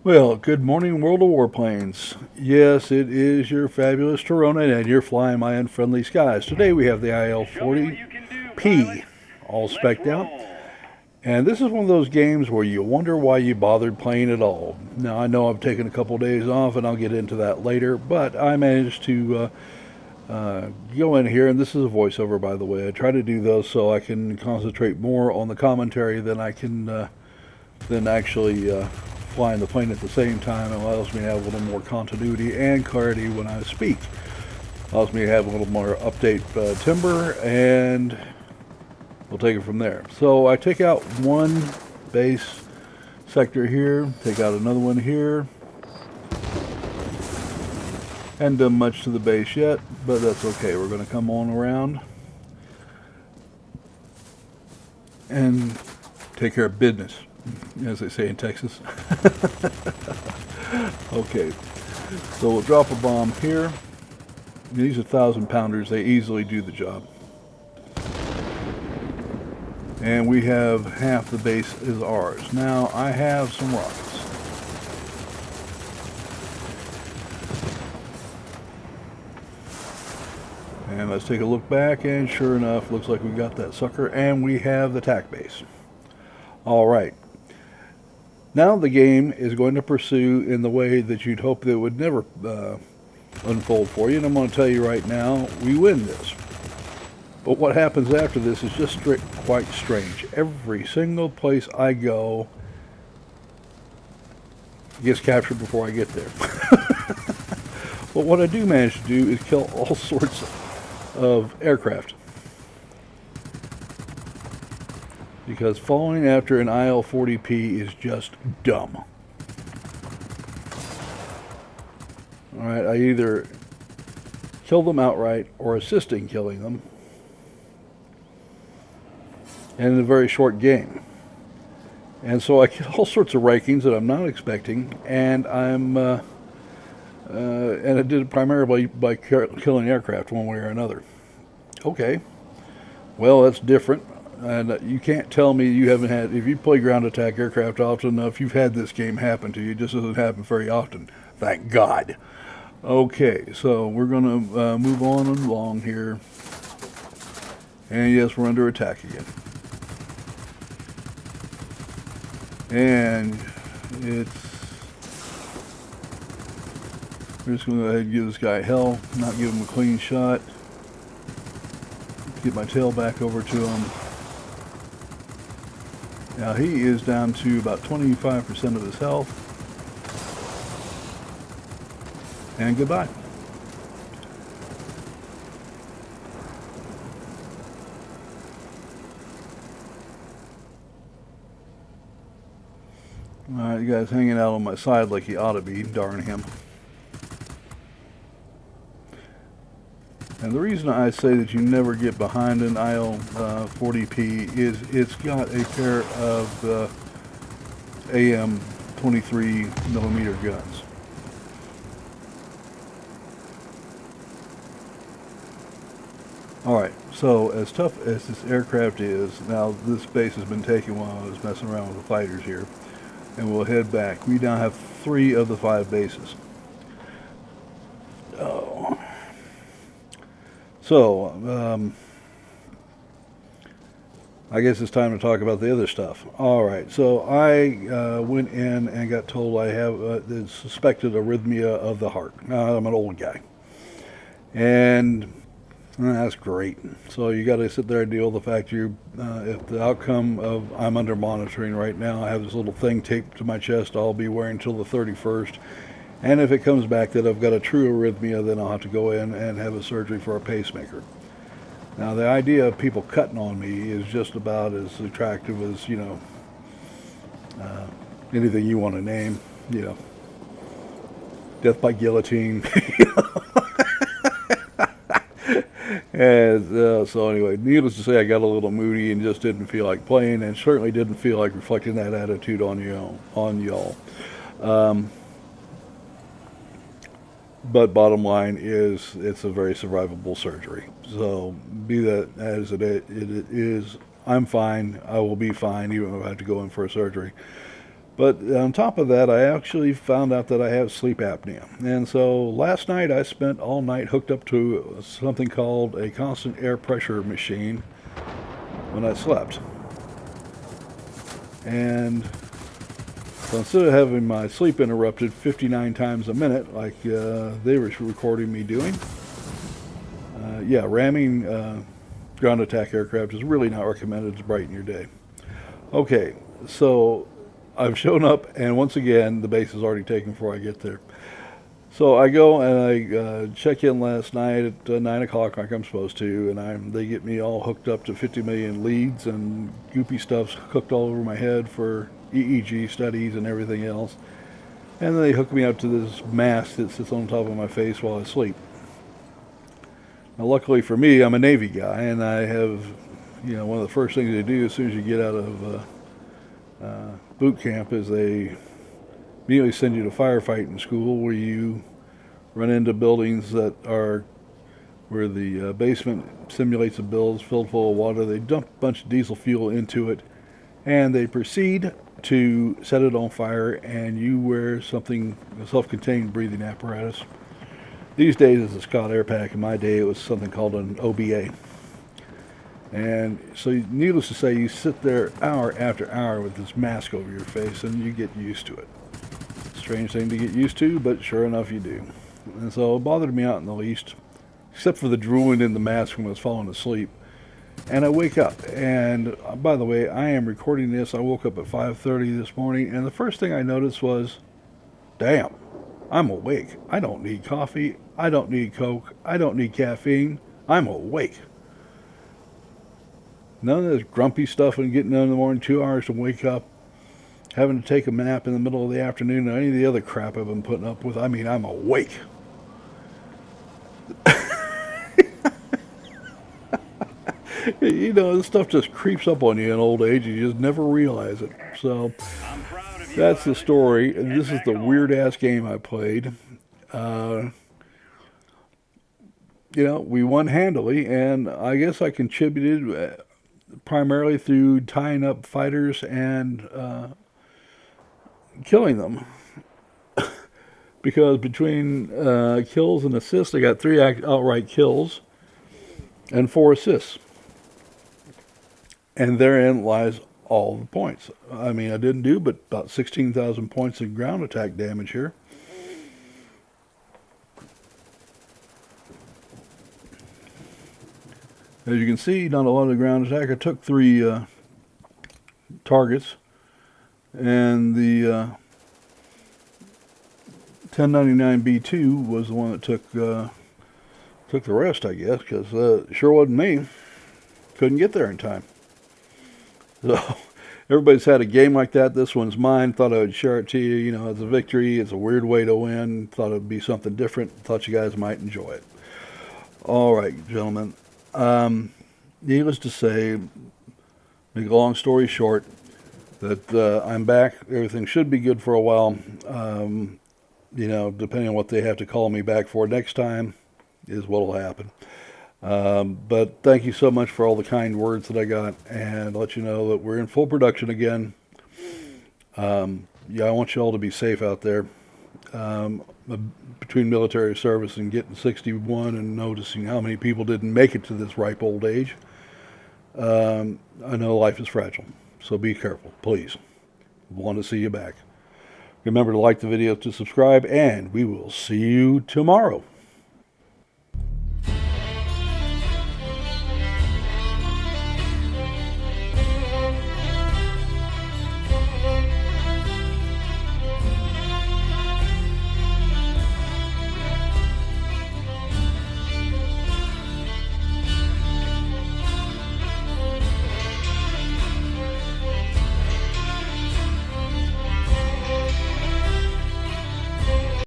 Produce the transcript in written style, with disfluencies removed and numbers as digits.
Well, good morning, World of Warplanes. Yes, it is your fabulous Tironan, and you're flying my unfriendly skies. Today we have the IL-40P all specced out, and this is one of those games where you wonder why you bothered playing at all. Now, I know I've taken a couple days off, and I'll get into that later, but I managed to go in here, and this is a voiceover, by the way. I try to do those so I can concentrate more on the commentary than actually flying the plane at the same time. It allows me to have a little more continuity and clarity when I speak. Allows me to have a little more update timbre, and we'll take it from there. So I take out one base sector here, take out another one here. Hadn't done much to the base yet, but that's okay. We're going to come on around and take care of business, as they say in Texas. Okay, so we'll drop a bomb here. These are 1,000-pounders. They easily do the job. And we have half the base is ours. Now, I have some rockets. And let's take a look back, and sure enough, looks like we got that sucker, and we have the TAC base. All right. Now the game is going to pursue in the way that you'd hope that it would never unfold for you, and I'm going to tell you right now, we win this. But what happens after this is just quite strange. Every single place I go gets captured before I get there. But what I do manage to do is kill all sorts of aircraft. Because following after an IL-40P is just dumb. Alright, I either kill them outright or assist in killing them. And in a very short game. And so I get all sorts of rankings that I'm not expecting, and and I did it primarily by killing aircraft one way or another. Okay, well, that's different. And you can't tell me you haven't had, if you play ground attack aircraft often enough, you've had this game happen to you. It just doesn't happen very often. Thank God. Okay, so we're going to move on along here. And yes, we're under attack again. And we're just going to go ahead and give this guy hell, not give him a clean shot. Get my tail back over to him. Now he is down to about 25% of his health. And goodbye. Alright, you guys hanging out on my side like he ought to be, darn him. And the reason I say that you never get behind an IL-40P is it's got a pair of AM 23 millimeter guns. Alright, so as tough as this aircraft is, now this base has been taken while I was messing around with the fighters here, and we'll head back. We now have 3 of the 5 bases. Oh. So, I guess it's time to talk about the other stuff. Alright, so I went in and got told I have suspected arrhythmia of the heart. Now, I'm an old guy. And that's great. So you got to sit there and deal with the fact if the outcome of I'm under monitoring right now, I have this little thing taped to my chest I'll be wearing until the 31st. And if it comes back that I've got a true arrhythmia, then I'll have to go in and have a surgery for a pacemaker. Now, the idea of people cutting on me is just about as attractive as, anything you want to name, death by guillotine. And so anyway, needless to say, I got a little moody and just didn't feel like playing, and certainly didn't feel like reflecting that attitude on y'all. But bottom line is, it's a very survivable surgery. So be that as it is, I'm fine. I will be fine, even if I have to go in for a surgery. But on top of that, I actually found out that I have sleep apnea. And so last night I spent all night hooked up to something called a constant air pressure machine when I slept. And so instead of having my sleep interrupted 59 times a minute, like they were recording me doing, yeah, ramming ground attack aircraft is really not recommended to brighten your day. Okay, so I've shown up, and once again, the base is already taken before I get there. So I go and I check in last night at 9 o'clock like I'm supposed to, and they get me all hooked up to 50 million leads and goopy stuff's hooked all over my head for EEG studies and everything else. And then they hook me up to this mask that sits on top of my face while I sleep. Now, luckily for me, I'm a Navy guy, and I have, one of the first things they do as soon as you get out of boot camp is they immediately send you to firefighting school, where you run into buildings that are where the basement simulates a building filled full of water. They dump a bunch of diesel fuel into it, and they proceed to set it on fire, and you wear something, a self-contained breathing apparatus. These days it's a Scott Air Pack. In my day it was something called an OBA. And so needless to say, you sit there hour after hour with this mask over your face, and you get used to it. Strange thing to get used to, but sure enough you do. And so it bothered me out in the least, except for the drooling in the mask when I was falling asleep. And I wake up, and by the way, I am recording this. I woke up at 5:30 this morning, and the first thing I noticed was, damn, I'm awake. I don't need coffee. I don't need Coke. I don't need caffeine. I'm awake. None of this grumpy stuff and getting up in the morning, 2 hours to wake up, having to take a nap in the middle of the afternoon, and any of the other crap I've been putting up with. I mean, I'm awake. This stuff just creeps up on you in old age. You just never realize it. So that's the story. This is the weird-ass game I played. We won handily, and I guess I contributed primarily through tying up fighters and killing them. Because between kills and assists, I got 3 outright kills and 4 assists. And therein lies all the points. I mean, I didn't do but about 16,000 points of ground attack damage here. As you can see, not a lot of ground attack. I took 3 targets, and the 1099B2 was the one that took the rest, I guess, because it sure wasn't me. Couldn't get there in time. So everybody's had a game like that. This one's mine. Thought I would share it to you. It's a victory. It's a weird way to win. Thought it would be something different. Thought you guys might enjoy it. All right, gentlemen. Needless to say, make a long story short, that I'm back. Everything should be good for a while. Depending on what they have to call me back for next time is what will happen. But thank you so much for all the kind words that I got, and let you know that we're in full production again. I want you all to be safe out there. Between military service and getting 61 and noticing how many people didn't make it to this ripe old age, I know life is fragile, so be careful, please. Want to see you back. Remember to like the video, to subscribe, and we will see you tomorrow.